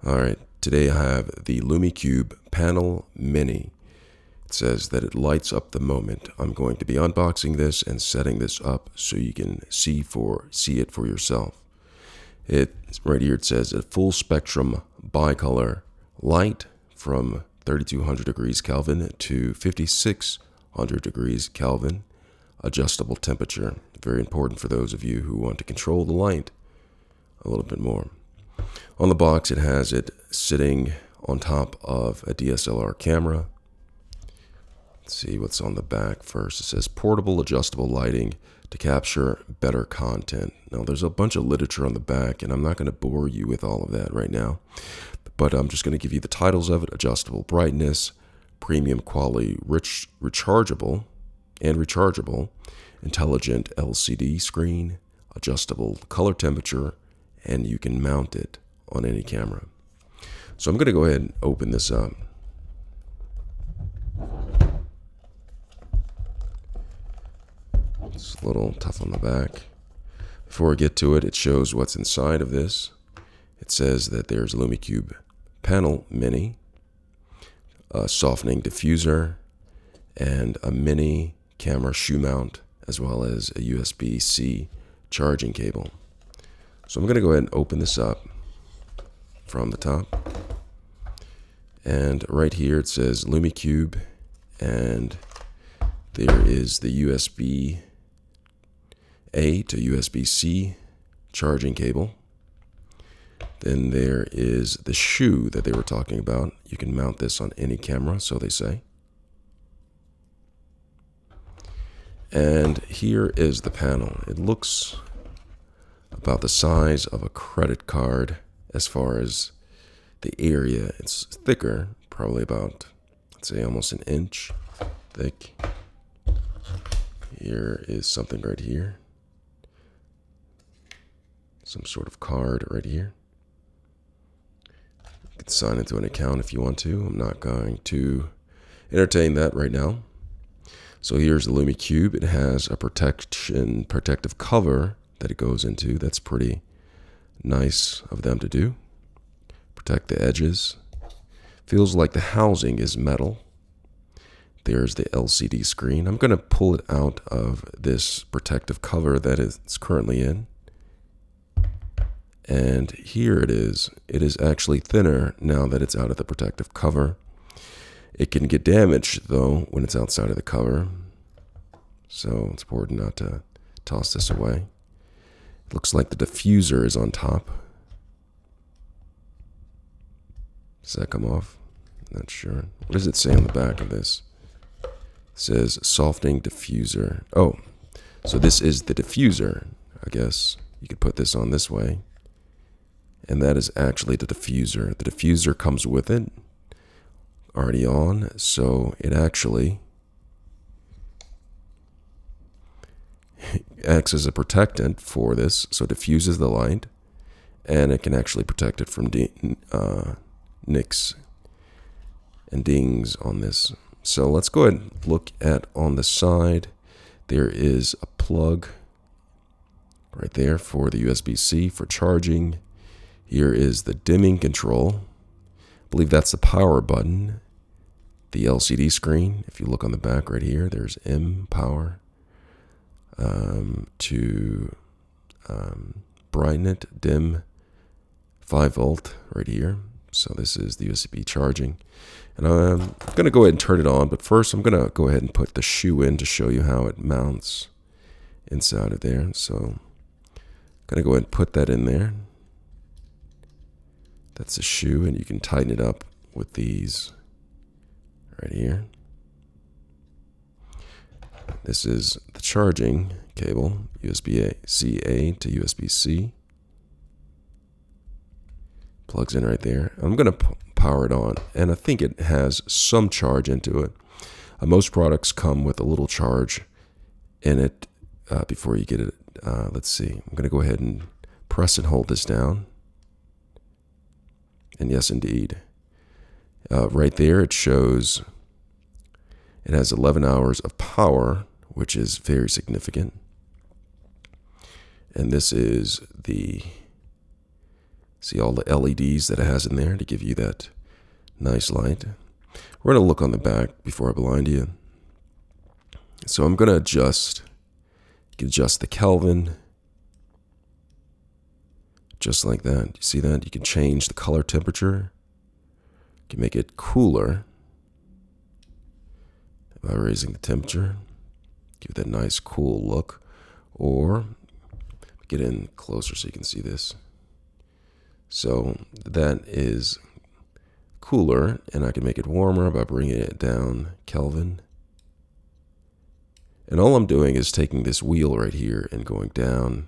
Alright, today I have the Lume Cube Panel Mini. It says that it lights up the moment. I'm going to be unboxing this and setting this up so you can see it for yourself. Right here it says a full spectrum bicolor light from 3200 degrees Kelvin to 5600 degrees Kelvin, adjustable temperature. Very important for those of you who want to control the light a little bit more. On the box, it has it sitting on top of a DSLR camera. Let's see what's on the back first. It says portable adjustable lighting to capture better content. Now, there's a bunch of literature on the back, and I'm not going to bore you with all of that right now, but I'm just going to give you the titles of it: adjustable brightness, premium quality, rechargeable, intelligent LCD screen, adjustable color temperature, and you can mount it on any camera. So I'm going to go ahead and open this up. It's a little tough on the back. Before I get to it, it shows what's inside of this. It says that there's a Lume Cube Panel Mini, a softening diffuser, and a mini camera shoe mount, as well as a USB-C charging cable. So I'm going to go ahead and open this up from the top. And right here it says Lume Cube, and there is the USB-A to USB-C charging cable. Then there is the shoe that they were talking about. You can mount this on any camera, so they say. And here is the panel. It looks about the size of a credit card as far as the area. It's thicker, probably about, let's say, almost an inch thick. Here is something right here. Some sort of card right here. You can sign into an account if you want to. I'm not going to entertain that right now. So here's the Lume Cube. It has a protective cover that it goes into. That's pretty nice of them to do. Protect the edges. Feels like the housing is metal. There's the LCD screen. I'm going to pull it out of this protective cover that it's currently in. And here it is. It is actually thinner now that it's out of the protective cover. It can get damaged, though, when it's outside of the cover. So it's important not to toss this away. It looks like the diffuser is on top. Does that come off? Not sure. What does it say on the back of this? It says softening diffuser. Oh, so this is the diffuser. I guess you could put this on this way. And that is actually the diffuser. The diffuser comes with it, already on, so it actually acts as a protectant for this, so it diffuses the light, and it can actually protect it from nicks and dings on this. So let's go ahead and look at on the side. There is a plug right there for the USB-C for charging. Here is the dimming control. I believe that's the power button. The LCD screen, if you look on the back right here, there's M power to brighten it, dim, 5 volt right here. So this is the USB charging. And I'm going to go ahead and turn it on, but first I'm going to go ahead and put the shoe in to show you how it mounts inside of there. So I'm going to go ahead and put that in there. That's the shoe, and you can tighten it up with these right here. This is the charging cable, USB-C to USB-C. Plugs in right there. I'm going to power it on, and I think it has some charge into it. Most products come with a little charge in it before you get it. Let's see. I'm going to go ahead and press and hold this down. And yes, indeed. Right there, it shows it has 11 hours of power, which is very significant. And this is the See all the LEDs that it has in there to give you that nice light. We're going to look on the back before I blind you. So I'm going to adjust the Kelvin just like that. You see that? You can change the color temperature. You can make it cooler by raising the temperature. Give it that nice cool look. Or get in closer so you can see this. So that is cooler, and I can make it warmer by bringing it down Kelvin. And all I'm doing is taking this wheel right here and going down,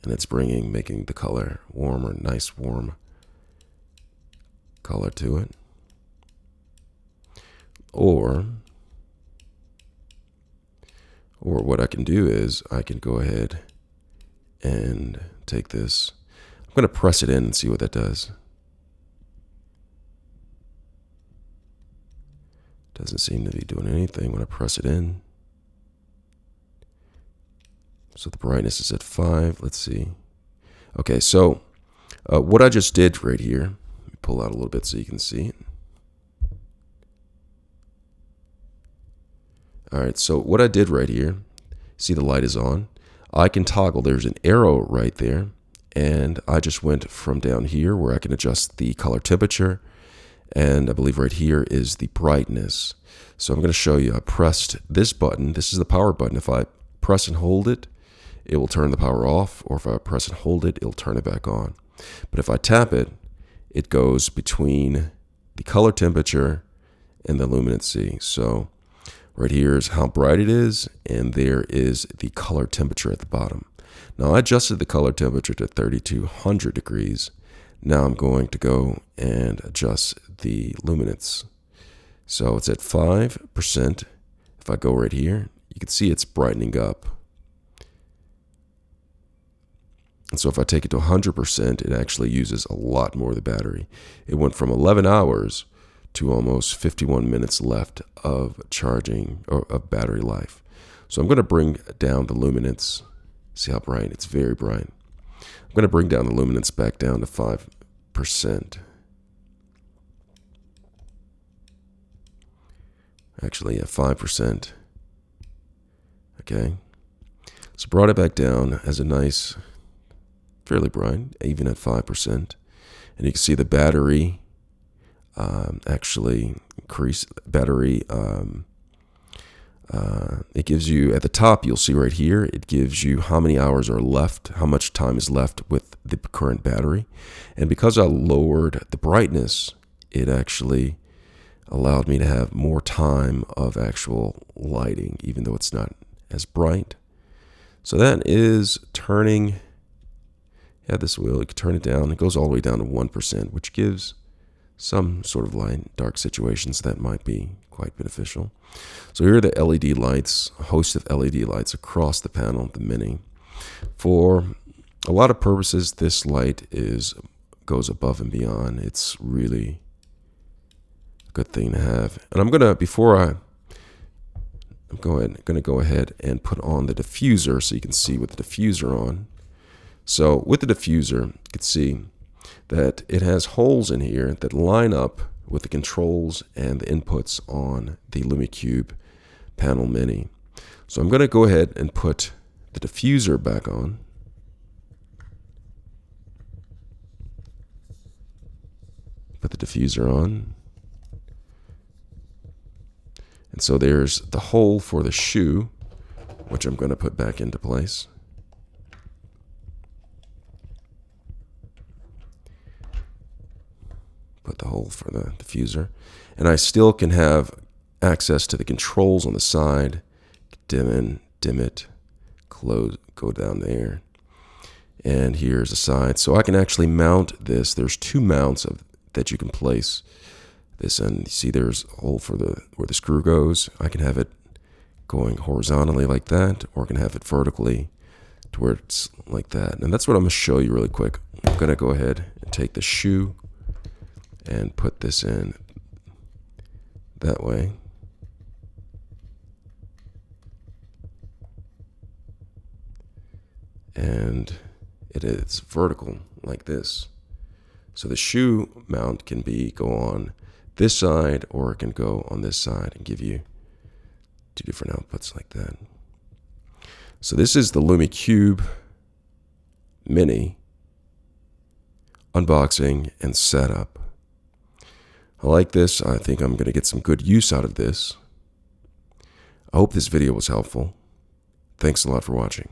and it's making the color warmer, nice warm color to it. Or what I can do is I can go ahead and take this. I'm going to press it in and see what that does. Doesn't seem to be doing anything when I press it in. So the brightness is at 5. Let's see. Okay, so what I just did right here, let me pull out a little bit so you can see it. All right, so what I did right here, see the light is on. I can toggle, there's an arrow right there, and I just went from down here where I can adjust the color temperature, and I believe right here is the brightness. So I'm going to show you, I pressed this button, this is the power button. If I press and hold it, it will turn the power off, or if I press and hold it, it'll turn it back on. But if I tap it, it goes between the color temperature and the luminancy. So right here is how bright it is, and there is the color temperature at the bottom. Now I adjusted the color temperature to 3200 degrees. Now I'm going to go and adjust the luminance. So it's at 5%. If I go right here, you can see it's brightening up. And so if I take it to 100%, it actually uses a lot more of the battery. It went from 11 hours to almost 51 minutes left of charging or of battery life. So I'm going to bring down the luminance. See how bright? It's very bright. I'm going to bring down the luminance back down to 5%. Actually, yeah, 5%. Okay. So brought it back down as a nice, fairly bright, even at 5%. And you can see the battery actually increase battery. It gives you at the top, you'll see right here, it gives you how many hours are left, how much time is left with the current battery. And because I lowered the brightness, it actually allowed me to have more time of actual lighting, even though it's not as bright. So that is turning, this wheel, you can turn it down. It goes all the way down to 1%, which gives some sort of light, dark situations that might be quite beneficial. So here are the LED lights, a host of LED lights across the panel, the Mini. For a lot of purposes, this light goes above and beyond. It's really a good thing to have. And I'm gonna, I'm gonna go ahead and put on the diffuser so you can see with the diffuser on. So with the diffuser, you can see that it has holes in here that line up with the controls and the inputs on the Lume Cube Panel Mini. So I'm going to go ahead and put the diffuser back on. Put the diffuser on. And so there's the hole for the shoe, which I'm going to put back into place. Put the hole for the diffuser, and I still can have access to the controls on the side. Dim in, dim it, close, go down there, and here's the side. So I can actually mount this. There's two mounts that you can place this in. You see there's a hole for where the screw goes. I can have it going horizontally like that, or I can have it vertically to where it's like that. And that's what I'm going to show you really quick. I'm going to go ahead and take the shoe and put this in that way. And it is vertical like this. So the shoe mount can go on this side, or it can go on this side and give you two different outputs like that. So this is the Lume Cube Mini unboxing and setup. I like this. I think I'm going to get some good use out of this. I hope this video was helpful. Thanks a lot for watching.